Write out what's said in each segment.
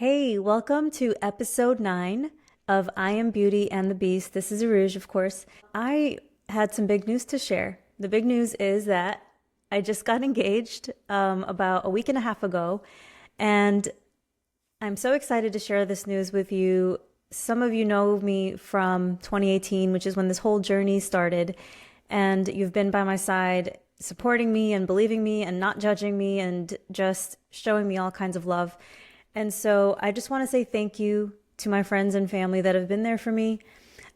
Hey, welcome to episode 9 of I Am Beauty and the Beast. This is Arouge, of course. I had some big news to share. The big news is that I just got engaged about a week and a half ago, and I'm so excited to share this news with you. Some of you know me from 2018, which is when this whole journey started, and you've been by my side supporting me and believing me and not judging me and just showing me all kinds of love. And so I just want to say thank you to my friends and family that have been there for me.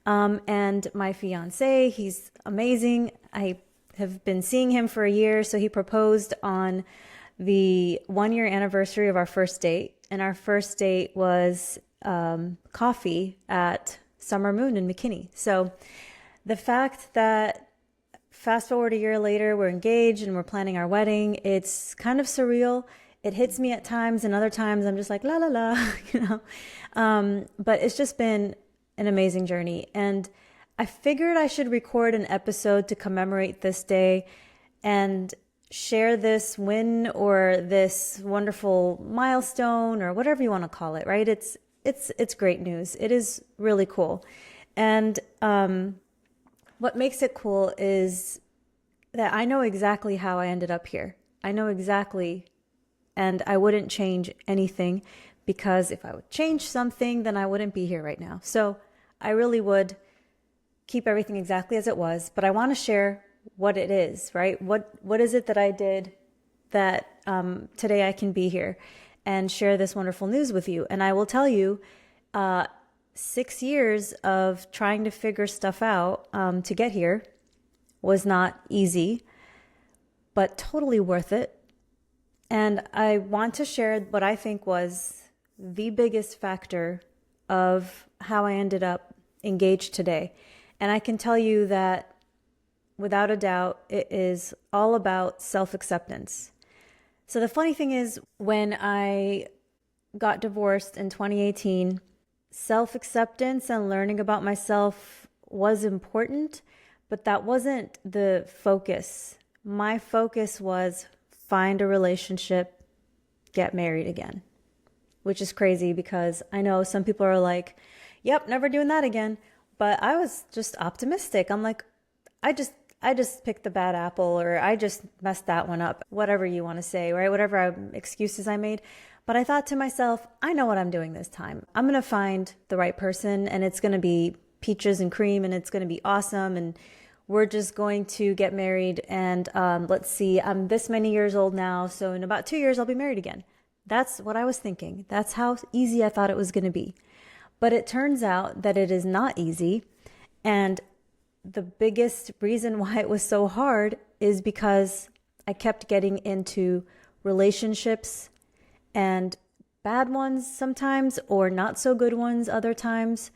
And my fiance, he's amazing. I have been seeing him for a year. So he proposed on the 1 year anniversary of our first date. And our first date was coffee at Summer Moon in McKinney. So the fact that fast forward a year later, we're engaged and we're planning our wedding, it's kind of surreal. It hits me at times, and other times I'm just like, la, la, la, you know. But it's just been an amazing journey. And I figured I should record an episode to commemorate this day and share this win or this wonderful milestone or whatever you want to call it, right? It's great news. It is really cool. And what makes it cool is that I know exactly how I ended up here. I know exactly. And I wouldn't change anything, because if I would change something, then I wouldn't be here right now. So I really would keep everything exactly as it was. But I want to share what it is, right? What is it that I did that today I can be here and share this wonderful news with you? And I will tell you, 6 years of trying to figure stuff out to get here was not easy, but totally worth it. And I want to share what I think was the biggest factor of how I ended up engaged today. And I can tell you that without a doubt, it is all about self-acceptance. So the funny thing is, when I got divorced in 2018, self-acceptance and learning about myself was important, but that wasn't the focus. My focus was find a relationship, get married again, which is crazy because I know some people are like, yep, never doing that again. But I was just optimistic. I'm like, I just picked the bad apple, or I just messed that one up, whatever you want to say, right? Whatever excuses I made. But I thought to myself, I know what I'm doing this time. I'm going to find the right person, and it's going to be peaches and cream, and it's going to be awesome. And we're just going to get married, and let's see, I'm this many years old now, so in about 2 years, I'll be married again. That's what I was thinking. That's how easy I thought it was going to be. But it turns out that it is not easy, and the biggest reason why it was so hard is because I kept getting into relationships, and bad ones sometimes, or not so good ones other times.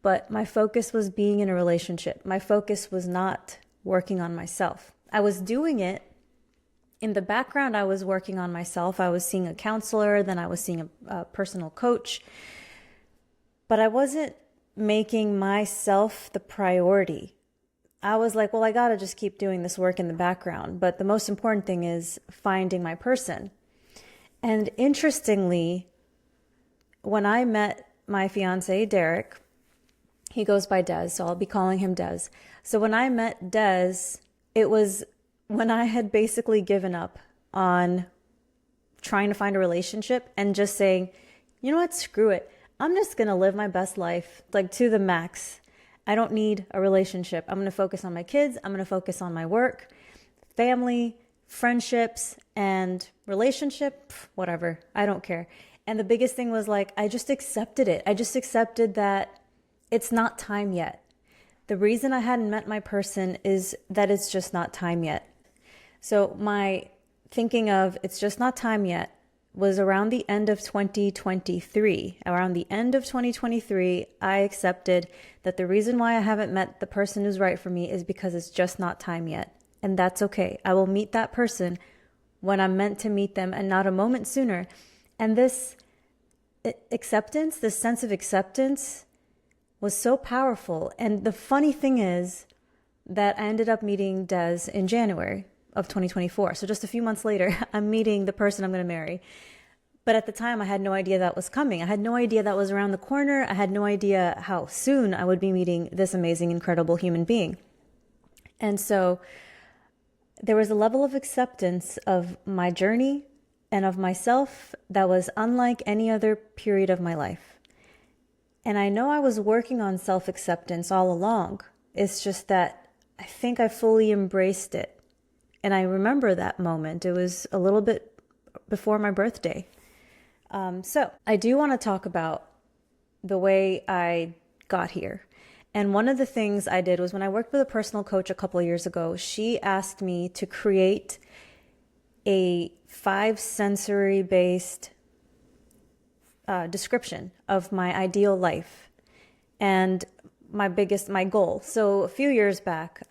But my focus was being in a relationship. My focus was not working on myself. I was doing it in the background. I was working on myself. I was seeing a counselor, then I was seeing a personal coach. But I wasn't making myself the priority. I was like, well, I got to just keep doing this work in the background. But the most important thing is finding my person. And interestingly, when I met my fiance, Derek, he goes by Des, so I'll be calling him Des. So when I met Des, it was when I had basically given up on trying to find a relationship and just saying, you know what, screw it. I'm just going to live my best life, like to the max. I don't need a relationship. I'm going to focus on my kids. I'm going to focus on my work, family, friendships, and relationship, whatever. I don't care. And the biggest thing was like, I just accepted it. I just accepted that it's not time yet. The reason I hadn't met my person is that it's just not time yet. So my thinking of it's just not time yet was around the end of 2023. Around the end of 2023, I accepted that the reason why I haven't met the person who's right for me is because it's just not time yet. And that's okay. I will meet that person when I'm meant to meet them and not a moment sooner. And this acceptance, this sense of acceptance, was so powerful. And the funny thing is that I ended up meeting Des in January of 2024. So just a few months later, I'm meeting the person I'm going to marry. But at the time, I had no idea that was coming. I had no idea that was around the corner. I had no idea how soon I would be meeting this amazing, incredible human being. And so there was a level of acceptance of my journey and of myself that was unlike any other period of my life. And I know I was working on self-acceptance all along. It's just that I think I fully embraced it. And I remember that moment. It was a little bit before my birthday. So I do want to talk about the way I got here. And one of the things I did was when I worked with a personal coach a couple of years ago, she asked me to create a 5 sensory based description of my ideal life and my goal. So a few years back,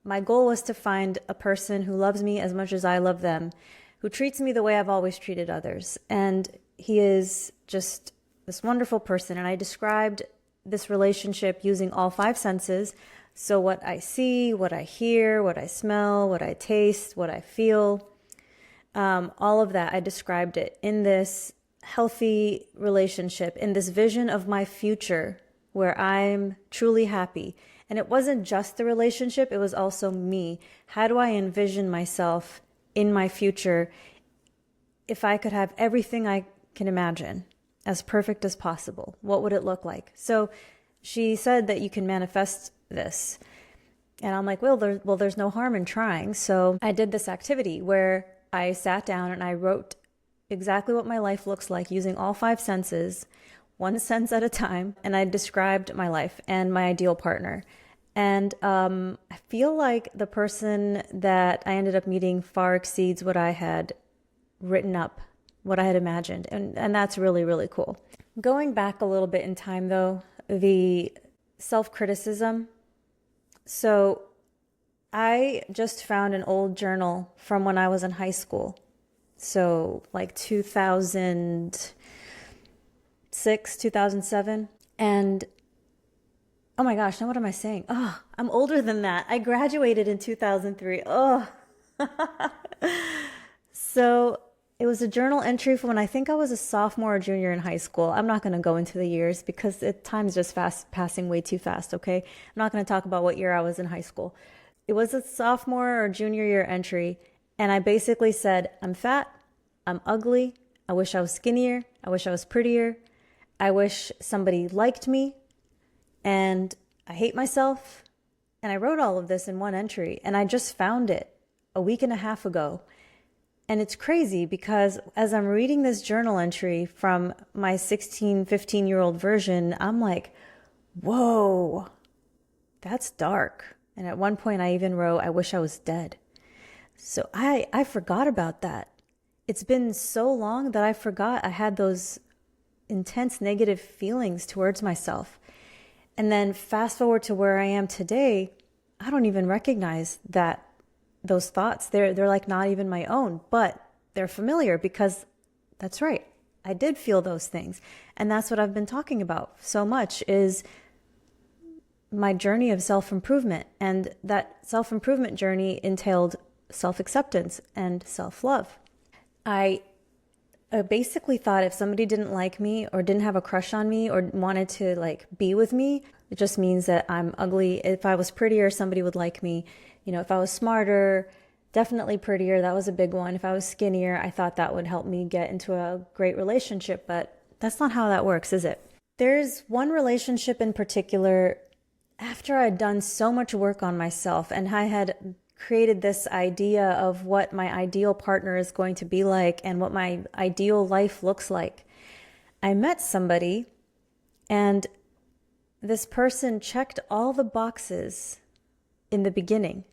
my goal was to find a person who loves me as much as I love them, who treats me the way I've always treated others. And he is just this wonderful person. And I described this relationship using all 5 senses. So what I see, what I hear, what I smell, what I taste, what I feel, all of that, I described it in this healthy relationship, in this vision of my future where I'm truly happy. And it wasn't just the relationship, it was also me. How do I envision myself in my future if I could have everything I can imagine as perfect as possible? What would it look like? So she said that you can manifest this. And I'm like, well, there's no harm in trying. So I did this activity where I sat down and I wrote exactly what my life looks like using all 5 senses, 1 sense at a time. And I described my life and my ideal partner. And I feel like the person that I ended up meeting far exceeds what I had written up, what I had imagined. And that's really, really cool. Going back a little bit in time, though, the self-criticism. So I just found an old journal from when I was in high school. So like 2006, 2007. And oh my gosh, now what am I saying? Oh, I'm older than that. I graduated in 2003. Oh. So it was a journal entry from when I think I was a sophomore or junior in high school. I'm not going to go into the years because time's just passing way too fast, okay? I'm not going to talk about what year I was in high school. It was a sophomore or junior year entry, and I basically said, I'm fat, I'm ugly, I wish I was skinnier, I wish I was prettier, I wish somebody liked me, and I hate myself. And I wrote all of this in one entry, and I just found it a week and a half ago. And it's crazy because as I'm reading this journal entry from my 16, 15-year-old version, I'm like, whoa, that's dark. And at one point I even wrote, I wish I was dead. So I forgot about that. It's been so long that I forgot I had those intense negative feelings towards myself. And then fast forward to where I am today, I don't even recognize that those thoughts, they're like not even my own, but they're familiar because that's right. I did feel those things. And that's what I've been talking about so much is my journey of self-improvement. And that self-improvement journey entailed self-acceptance and self-love. I basically thought if somebody didn't like me or didn't have a crush on me or wanted to like be with me, it just means that I'm ugly. If I was prettier, somebody would like me. You know, if I was smarter, definitely prettier, that was a big one. If I was skinnier, I thought that would help me get into a great relationship, but that's not how that works, is it? There's one relationship in particular, after I'd done so much work on myself and I had created this idea of what my ideal partner is going to be like and what my ideal life looks like. I met somebody and this person checked all the boxes in the beginning.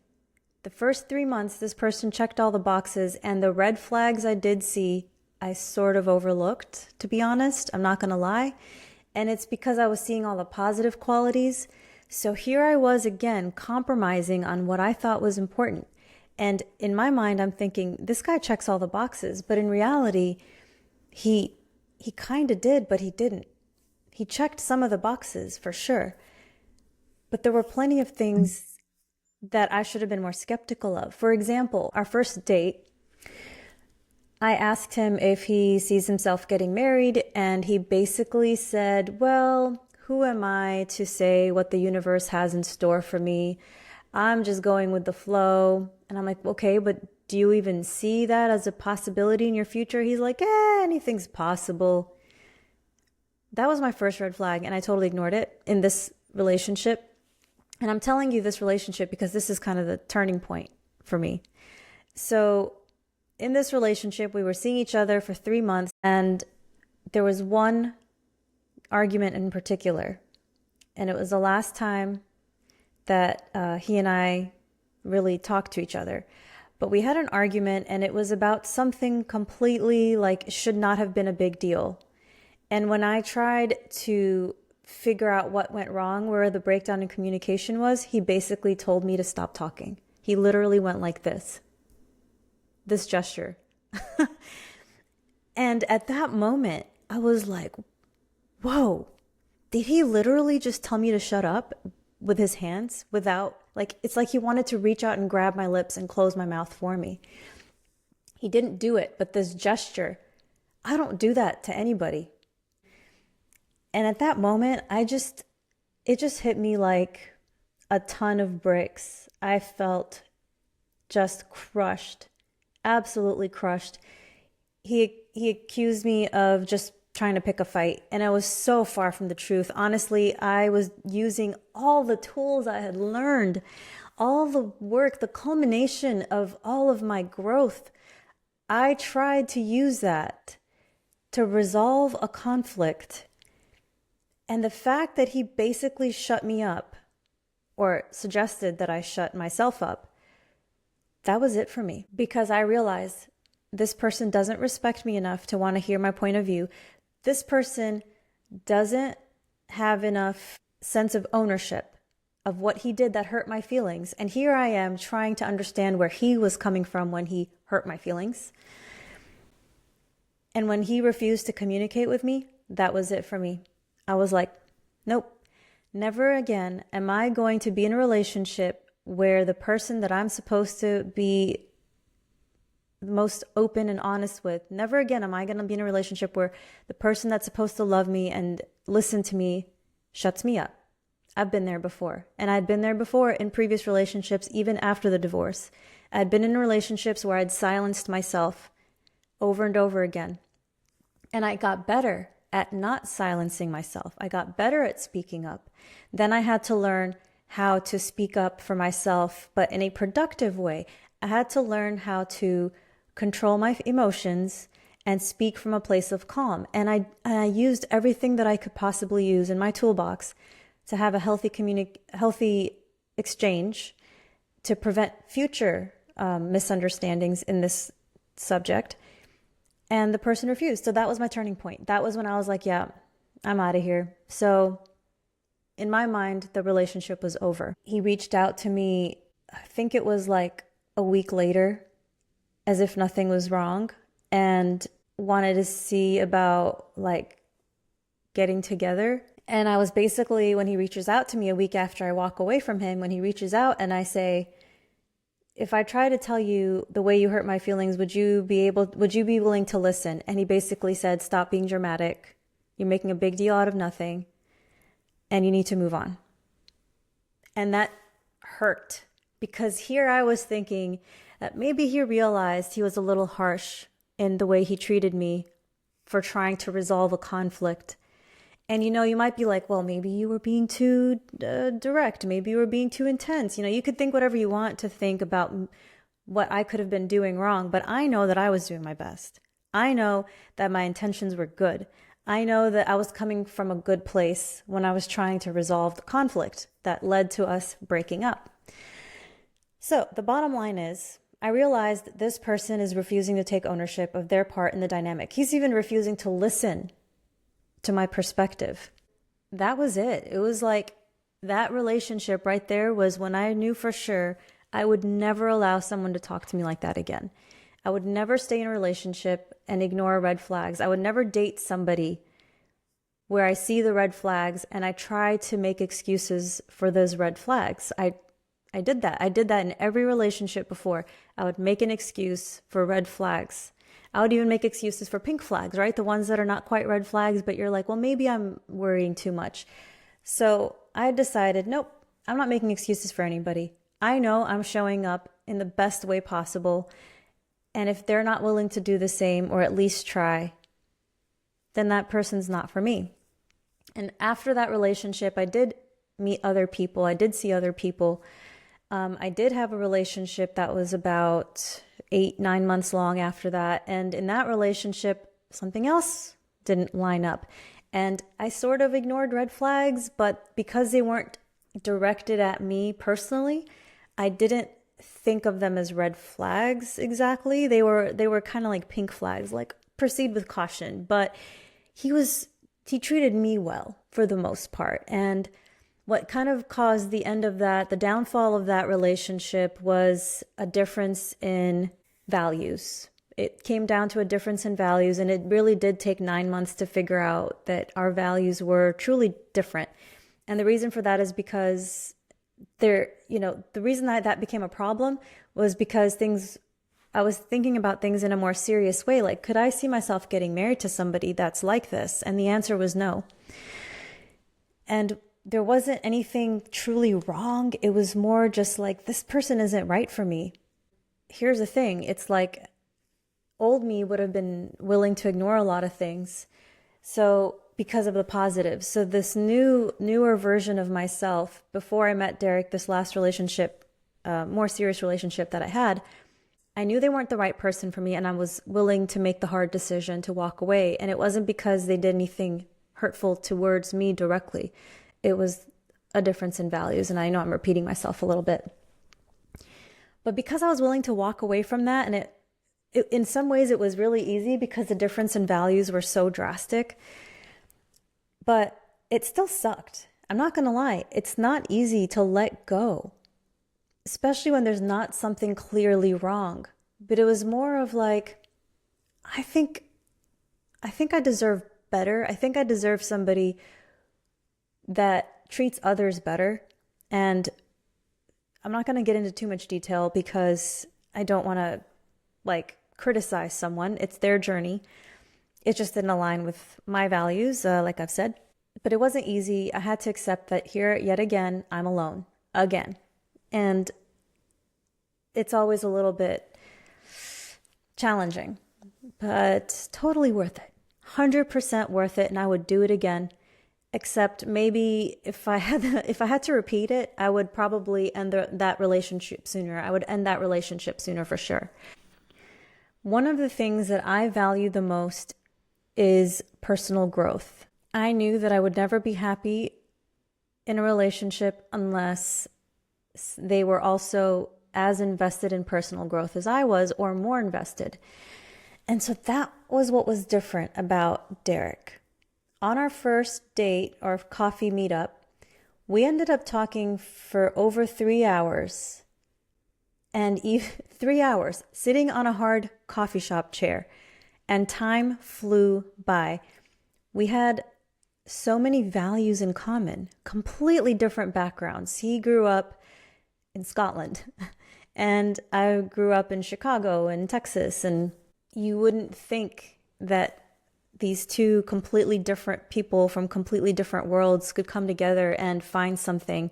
The first 3 months, this person checked all the boxes, and the red flags I did see, I sort of overlooked, to be honest. I'm not going to lie. And it's because I was seeing all the positive qualities. So here I was again, compromising on what I thought was important. And in my mind, I'm thinking, this guy checks all the boxes. But in reality, he kind of did, but he didn't. He checked some of the boxes for sure. But there were plenty of things that I should have been more skeptical of. For example, our first date, I asked him if he sees himself getting married, and he basically said, well, who am I to say what the universe has in store for me? I'm just going with the flow. And I'm like, okay, but do you even see that as a possibility in your future? He's like, anything's possible. That was my first red flag, and I totally ignored it in this relationship. And I'm telling you this relationship because this is kind of the turning point for me. So in this relationship, we were seeing each other for 3 months, and there was one argument in particular, and it was the last time that he and I really talked to each other. But we had an argument, and it was about something completely like should not have been a big deal. And when I tried to figure out what went wrong, where the breakdown in communication was, he basically told me to stop talking. He literally went like this gesture. And at that moment, I was like, whoa, did he literally just tell me to shut up with his hands without, like, it's like he wanted to reach out and grab my lips and close my mouth for me. He didn't do it, but this gesture, I don't do that to anybody. And at that moment, it just hit me like a ton of bricks. I felt just crushed, absolutely crushed. He accused me of just trying to pick a fight, and I was so far from the truth. Honestly, I was using all the tools I had learned, all the work, the culmination of all of my growth. I tried to use that to resolve a conflict. And the fact that he basically shut me up, or suggested that I shut myself up, that was it for me. Because I realized this person doesn't respect me enough to want to hear my point of view. This person doesn't have enough sense of ownership of what he did that hurt my feelings. And here I am trying to understand where he was coming from when he hurt my feelings. And when he refused to communicate with me, that was it for me. I was like, nope, never again am I going to be in a relationship where the person that I'm supposed to be the most open and honest with, never again am I going to be in a relationship where the person that's supposed to love me and listen to me shuts me up. I've been there before. And I'd been there before in previous relationships, even after the divorce. I'd been in relationships where I'd silenced myself over and over again. And I got better at not silencing myself. I got better at speaking up. Then I had to learn how to speak up for myself, but in a productive way. I had to learn how to control my emotions and speak from a place of calm. And I used everything that I could possibly use in my toolbox to have a healthy exchange to prevent future misunderstandings in this subject. And the person refused. So that was my turning point. That was when I was like, yeah, I'm out of here. So in my mind, the relationship was over. He reached out to me, I think it was like a week later, as if nothing was wrong, and wanted to see about like getting together. And I was basically, when he reaches out to me a week after I walk away from him, when he reaches out and I say, if I try to tell you the way you hurt my feelings, would you be willing to listen? And he basically said, stop being dramatic. You're making a big deal out of nothing, and you need to move on. And that hurt, because here I was thinking that maybe he realized he was a little harsh in the way he treated me for trying to resolve a conflict. And, you might be like, well, maybe you were being too direct. Maybe you were being too intense. You could think whatever you want to think about what I could have been doing wrong. But I know that I was doing my best. I know that my intentions were good. I know that I was coming from a good place when I was trying to resolve the conflict that led to us breaking up. So the bottom line is, I realized this person is refusing to take ownership of their part in the dynamic. He's even refusing to listen to my perspective. That was it. It was like that relationship right there was when I knew for sure I would never allow someone to talk to me like that again. I would never stay in a relationship and ignore red flags. I would never date somebody where I see the red flags and I try to make excuses for those red flags. I did that. I did that in every relationship before. I would make an excuse for red flags. I would even make excuses for pink flags, right? The ones that are not quite red flags, but you're like, well, maybe I'm worrying too much. So I decided, nope, I'm not making excuses for anybody. I know I'm showing up in the best way possible. And if they're not willing to do the same or at least try, then that person's not for me. And after that relationship, I did meet other people. I did see other people. I did have a relationship that was about 8-9 months long after that. And in that relationship, something else didn't line up. And I sort of ignored red flags, but because they weren't directed at me personally, I didn't think of them as red flags exactly. They were kind of like pink flags, like proceed with caution. But he treated me well for the most part. And what kind of caused the end of that, the downfall of that relationship, was a difference in values. It came down to a difference in values, and it really did take 9 months to figure out that our values were truly different. And the reason for that is because the reason that became a problem was because I was thinking about things in a more serious way. Like, could I see myself getting married to somebody that's like this? And the answer was no. And there wasn't anything truly wrong. It was more just like, this person isn't right for me. Here's the thing. It's like old me would have been willing to ignore a lot of things. So because of the positives. So this newer version of myself, before I met Derek, this last relationship, more serious relationship that I had, I knew they weren't the right person for me, and I was willing to make the hard decision to walk away. And it wasn't because they did anything hurtful towards me directly. It was a difference in values. And I know I'm repeating myself a little bit. But because I was willing to walk away from that, and it in some ways it was really easy because the difference in values were so drastic, but it still sucked. I'm not going to lie. It's not easy to let go, especially when there's not something clearly wrong. But it was more of like, I think I deserve better. I think I deserve somebody that treats others better. And I'm not going to get into too much detail because I don't want to criticize someone. It's their journey. It just didn't align with my values, like I've said. But it wasn't easy. I had to accept that here, yet again, I'm alone. Again. And it's always a little bit challenging, but totally worth it. 100% worth it, and I would do it again. Except maybe if I had to repeat it, I would probably end that relationship sooner. I would end that relationship sooner for sure. One of the things that I value the most is personal growth. I knew that I would never be happy in a relationship unless they were also as invested in personal growth as I was, or more invested. And so that was what was different about Derek. On our first date or coffee meetup, we ended up talking for over 3 hours. And 3 hours sitting on a hard coffee shop chair, and time flew by. We had so many values in common, completely different backgrounds. He grew up in Scotland and I grew up in Chicago and Texas, and you wouldn't think that these two completely different people from completely different worlds could come together and find something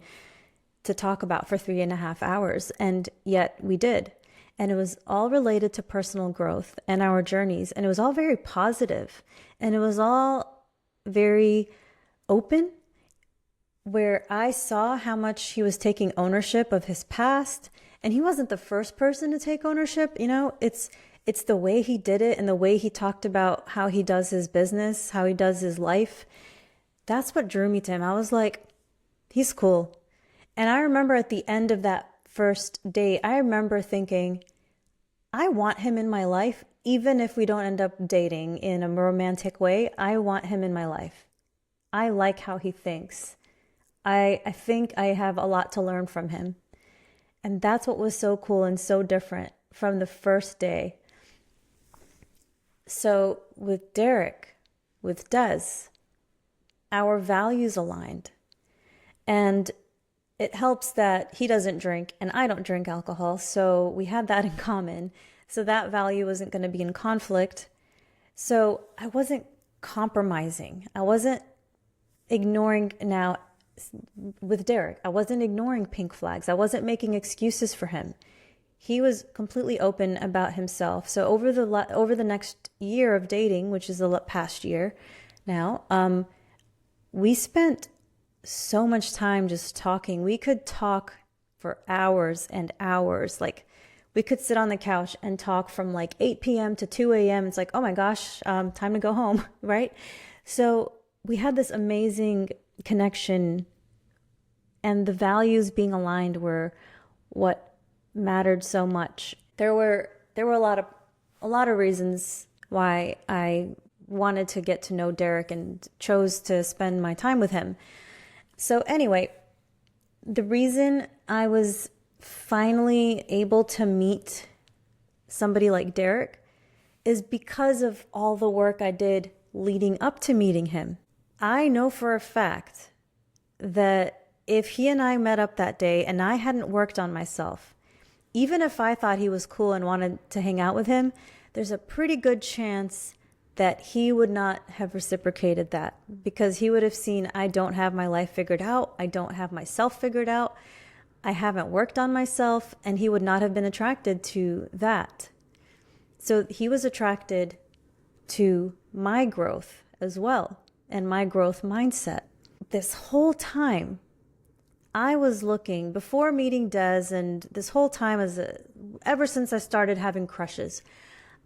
to talk about for 3.5 hours. And yet we did. And it was all related to personal growth and our journeys. And it was all very positive. And it was all very open, where I saw how much he was taking ownership of his past. And he wasn't the first person to take ownership. It's the way he did it and the way he talked about how he does his business, how he does his life. That's what drew me to him. I was like, he's cool. And I remember at the end of that first date, I remember thinking, I want him in my life, even if we don't end up dating in a romantic way. I want him in my life. I like how he thinks. I think I have a lot to learn from him. And that's what was so cool and so different from the first day. So with Derek, with Des, our values aligned. And it helps that he doesn't drink and I don't drink alcohol. So we had that in common. So that value wasn't going to be in conflict. So I wasn't compromising. I wasn't ignoring now with Derek. I wasn't ignoring pink flags. I wasn't making excuses for him. He was completely open about himself. So over the next year of dating, which is the past year now, we spent so much time just talking. We could talk for hours and hours. Like, we could sit on the couch and talk from like 8 p.m. to 2 a.m. It's like, oh my gosh, time to go home, right? So we had this amazing connection, and the values being aligned were what mattered so much. There were a lot of reasons why I wanted to get to know Derek and chose to spend my time with him. So anyway, the reason I was finally able to meet somebody like Derek is because of all the work I did leading up to meeting him. I know for a fact that if he and I met up that day and I hadn't worked on myself, even if I thought he was cool and wanted to hang out with him, there's a pretty good chance that he would not have reciprocated that, because he would have seen I don't have my life figured out. I don't have myself figured out. I haven't worked on myself, and he would not have been attracted to that. So he was attracted to my growth as well and my growth mindset. This whole time, I was looking, before meeting Des, and this whole time ever since I started having crushes,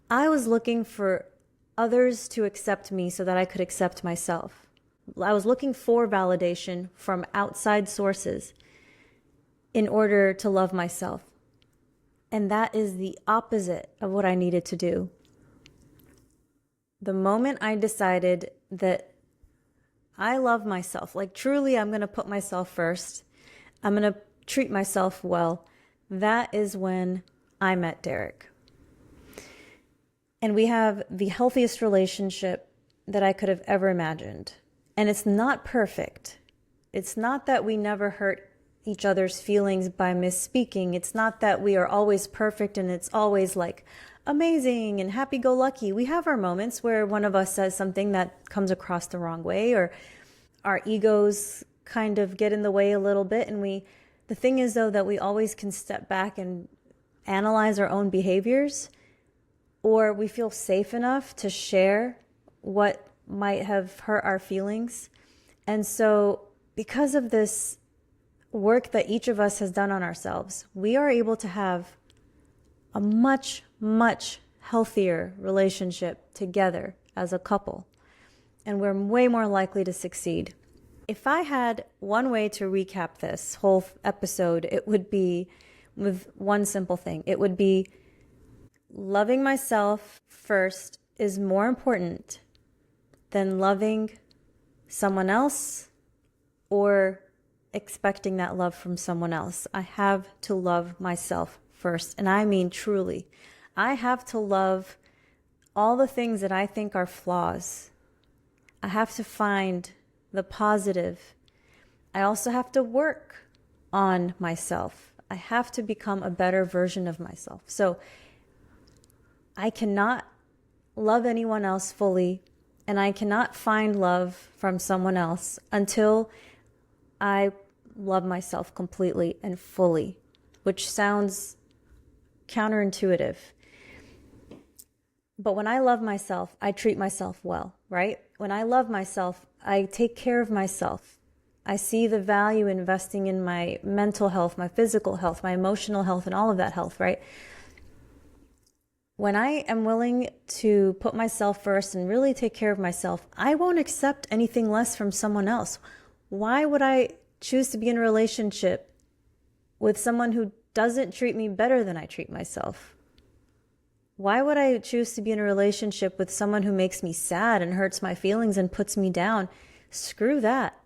I was looking for others to accept me so that I could accept myself. I was looking for validation from outside sources in order to love myself. And that is the opposite of what I needed to do. The moment I decided that I love myself, like truly I'm going to put myself first, I'm going to treat myself well, that is when I met Derek. And we have the healthiest relationship that I could have ever imagined. And it's not perfect. It's not that we never hurt each other's feelings by misspeaking. It's not that we are always perfect and it's always like amazing and happy-go-lucky. We have our moments where one of us says something that comes across the wrong way, or our egos kind of get in the way a little bit. And the thing is though, that we always can step back and analyze our own behaviors, or we feel safe enough to share what might have hurt our feelings. And so because of this work that each of us has done on ourselves, we are able to have a much, much healthier relationship together as a couple. And we're way more likely to succeed. If I had one way to recap this whole episode, it would be with one simple thing. It would be loving myself first is more important than loving someone else or expecting that love from someone else. I have to love myself first. And I mean truly. I have to love all the things that I think are flaws. I have to find the positive. I also have to work on myself. I have to become a better version of myself. So I cannot love anyone else fully, and I cannot find love from someone else until I love myself completely and fully, which sounds counterintuitive. But when I love myself, I treat myself well, right? When I love myself, I take care of myself. I see the value in investing in my mental health, my physical health, my emotional health, and all of that health, right? When I am willing to put myself first and really take care of myself, I won't accept anything less from someone else. Why would I choose to be in a relationship with someone who doesn't treat me better than I treat myself? Why would I choose to be in a relationship with someone who makes me sad and hurts my feelings and puts me down? Screw that.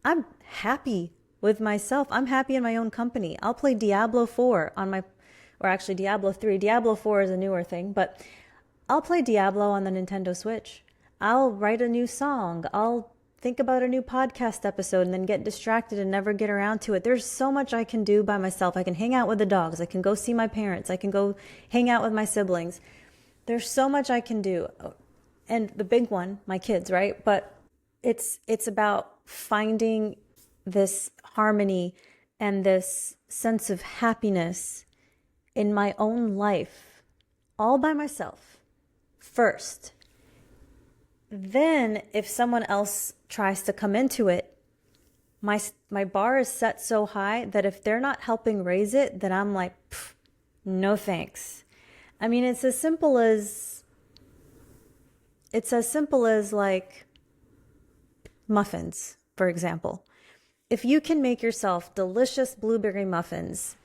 I'm happy with myself. I'm happy in my own company. I'll play Diablo 4 on my, or actually Diablo 3. Diablo 4 is a newer thing, but I'll play Diablo on the Nintendo Switch. I'll write a new song. I'll think about a new podcast episode and then get distracted and never get around to it. There's so much I can do by myself. I can hang out with the dogs. I can go see my parents. I can go hang out with my siblings. There's so much I can do. And the big one, my kids, right? But it's about finding this harmony and this sense of happiness in my own life, all by myself, first. Then if someone else tries to come into it, my bar is set so high that if they're not helping raise it, then I'm like, no thanks. I mean, it's as simple as like muffins, for example. If you can make yourself delicious blueberry muffins,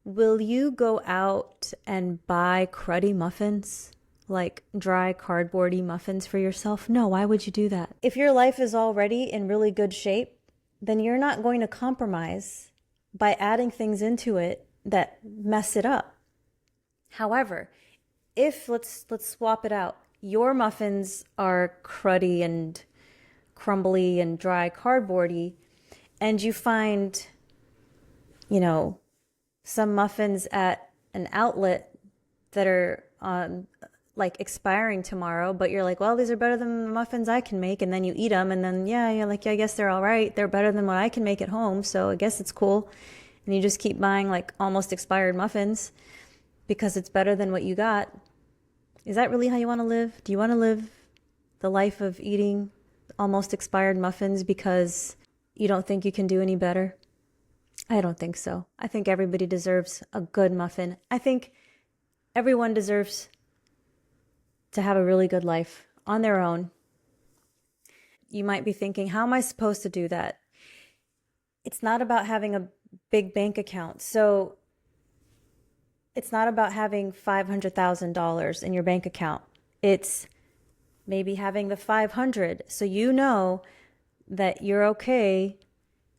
will you go out and buy cruddy muffins? Like dry cardboardy muffins for yourself? No, why would you do that? If your life is already in really good shape, then you're not going to compromise by adding things into it that mess it up. However, if let's swap it out, your muffins are cruddy and crumbly and dry cardboardy, and you find, some muffins at an outlet that are like expiring tomorrow, but you're like, well, these are better than the muffins I can make. And then you eat them and then, you're like, I guess they're all right. They're better than what I can make at home. So I guess it's cool. And you just keep buying like almost expired muffins because it's better than what you got. Is that really how you want to live? Do you want to live the life of eating almost expired muffins because you don't think you can do any better? I don't think so. I think everybody deserves a good muffin. I think everyone deserves to have a really good life on their own. You might be thinking, how am I supposed to do that? It's not about having a big bank account. So it's not about having $500,000 in your bank account. It's maybe having the 500 so you know that you're okay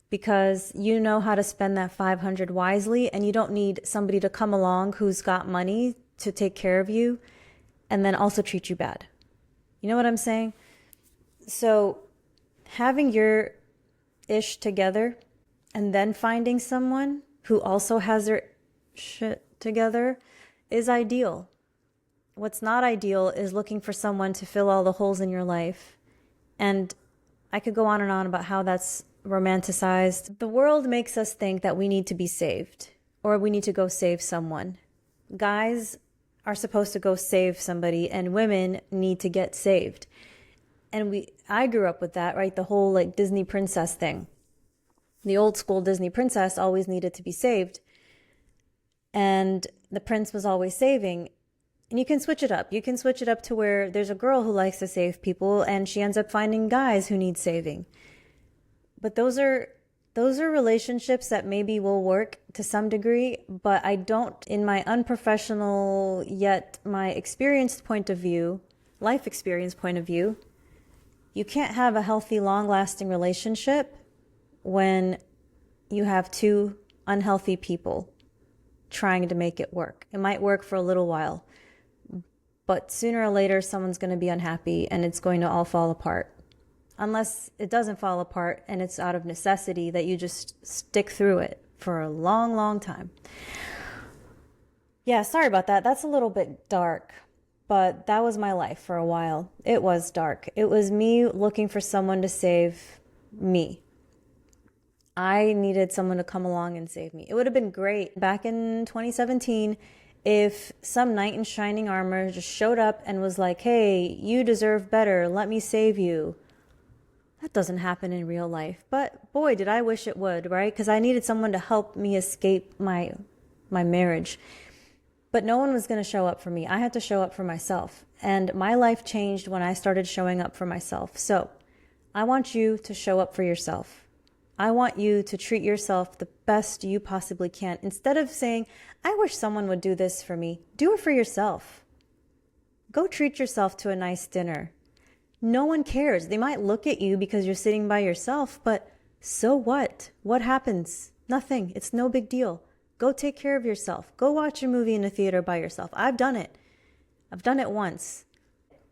because you know how to spend that 500 wisely, and you don't need somebody to come along who's got money to take care of you and then also treat you bad. You know what I'm saying? So having your ish together and then finding someone who also has their shit together is ideal. What's not ideal is looking for someone to fill all the holes in your life. And I could go on and on about how that's romanticized. The world makes us think that we need to be saved or we need to go save someone. Guys are supposed to go save somebody and women need to get saved. And I grew up with that, right? The whole like Disney princess thing. The old school Disney princess always needed to be saved. And the prince was always saving. And you can switch it up. You can switch it up to where there's a girl who likes to save people and she ends up finding guys who need saving. But those are relationships that maybe will work to some degree, but I don't, in my unprofessional yet my experienced point of view, life experience point of view, you can't have a healthy, long-lasting relationship when you have two unhealthy people trying to make it work. It might work for a little while, but sooner or later someone's going to be unhappy and it's going to all fall apart. Unless it doesn't fall apart and it's out of necessity that you just stick through it for a long, long time. Yeah, sorry about that. That's a little bit dark, but that was my life for a while. It was dark. It was me looking for someone to save me. I needed someone to come along and save me. It would have been great back in 2017 if some knight in shining armor just showed up and was like, hey, you deserve better. Let me save you. That doesn't happen in real life, but boy, did I wish it would, right? Because I needed someone to help me escape my marriage. But no one was going to show up for me. I had to show up for myself. And my life changed when I started showing up for myself. So I want you to show up for yourself. I want you to treat yourself the best you possibly can. Instead of saying, I wish someone would do this for me, do it for yourself. Go treat yourself to a nice dinner. No one cares. They might look at you because you're sitting by yourself, but so what? What happens? Nothing. It's no big deal. Go take care of yourself. Go watch a movie in a theater by yourself. I've done it. I've done it once.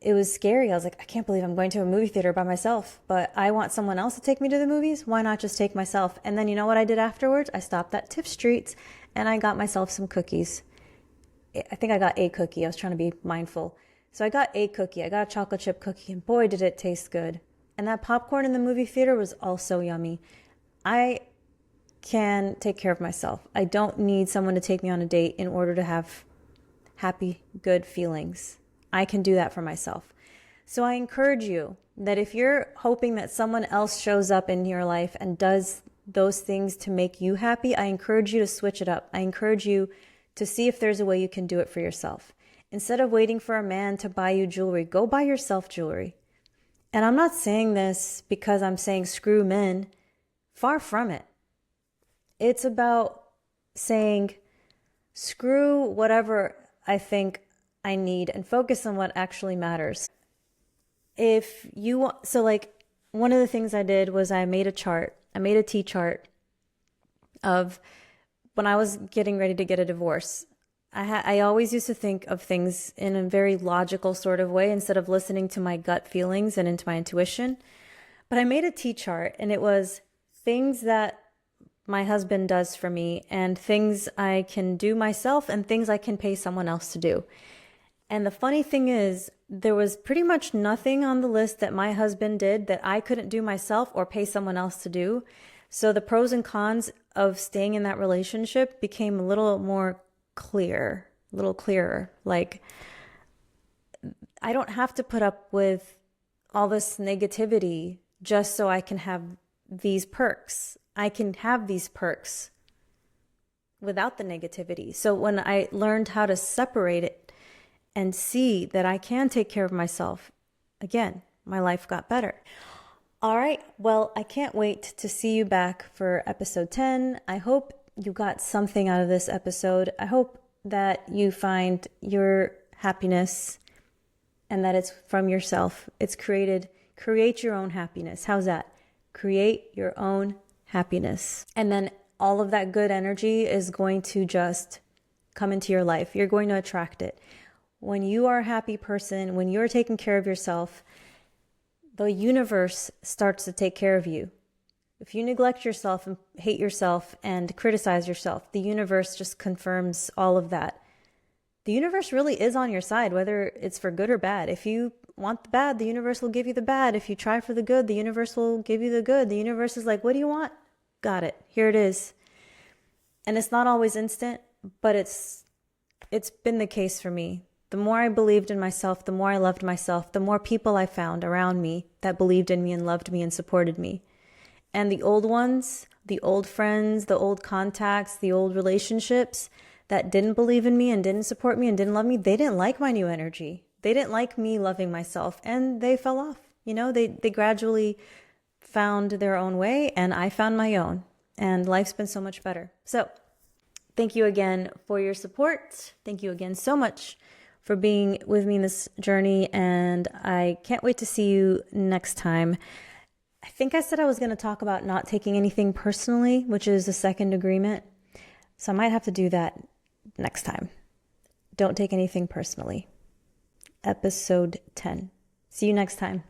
it was scary. I was like, I can't believe I'm going to a movie theater by myself, but I want someone else to take me to the movies. Why not just take myself? And then you know what I did afterwards? I stopped at Tiff Streets and I got myself some cookies. I think I got a cookie. I was trying to be mindful. So I got a cookie. I got a chocolate chip cookie, and boy, did it taste good. And that popcorn in the movie theater was also yummy. I can take care of myself. I don't need someone to take me on a date in order to have happy, good feelings. I can do that for myself. So I encourage you that if you're hoping that someone else shows up in your life and does those things to make you happy, I encourage you to switch it up. I encourage you to see if there's a way you can do it for yourself. Instead of waiting for a man to buy you jewelry, go buy yourself jewelry. And I'm not saying this because I'm saying screw men. Far from it. It's about saying screw whatever I think I need and focus on what actually matters. If you want, so like one of the things I did was I made a chart. I made a T-chart of when I was getting ready to get a divorce. I always used to think of things in a very logical sort of way instead of listening to my gut feelings and into my intuition. But I made a T-chart, and it was things that my husband does for me and things I can do myself and things I can pay someone else to do. And the funny thing is, there was pretty much nothing on the list that my husband did that I couldn't do myself or pay someone else to do. So the pros and cons of staying in that relationship became a little more clear, a little clearer. Like, I don't have to put up with all this negativity just so I can have these perks. I can have these perks without the negativity. So when I learned how to separate it and see that I can take care of myself, again, my life got better. All right, well, I can't wait to see you back for episode 10. I hope you got something out of this episode. I hope that you find your happiness and that it's from yourself. It's create your own happiness. How's that? Create your own happiness. And then all of that good energy is going to just come into your life. You're going to attract it. When you are a happy person, when you're taking care of yourself, the universe starts to take care of you. If you neglect yourself and hate yourself and criticize yourself, the universe just confirms all of that. The universe really is on your side, whether it's for good or bad. If you want the bad, the universe will give you the bad. If you try for the good, the universe will give you the good. The universe is like, what do you want? Got it. Here it is. And it's not always instant, but it's been the case for me. The more I believed in myself, the more I loved myself, the more people I found around me that believed in me and loved me and supported me. And the old ones, the old friends, the old contacts, the old relationships that didn't believe in me and didn't support me and didn't love me, they didn't like my new energy. They didn't like me loving myself, and they fell off. You know, they gradually found their own way, and I found my own, and life's been so much better. So thank you again for your support. Thank you again so much for being with me in this journey, and I can't wait to see you next time. I think I said I was going to talk about not taking anything personally, which is the second agreement. So I might have to do that next time. Don't take anything personally. Episode 10. See you next time.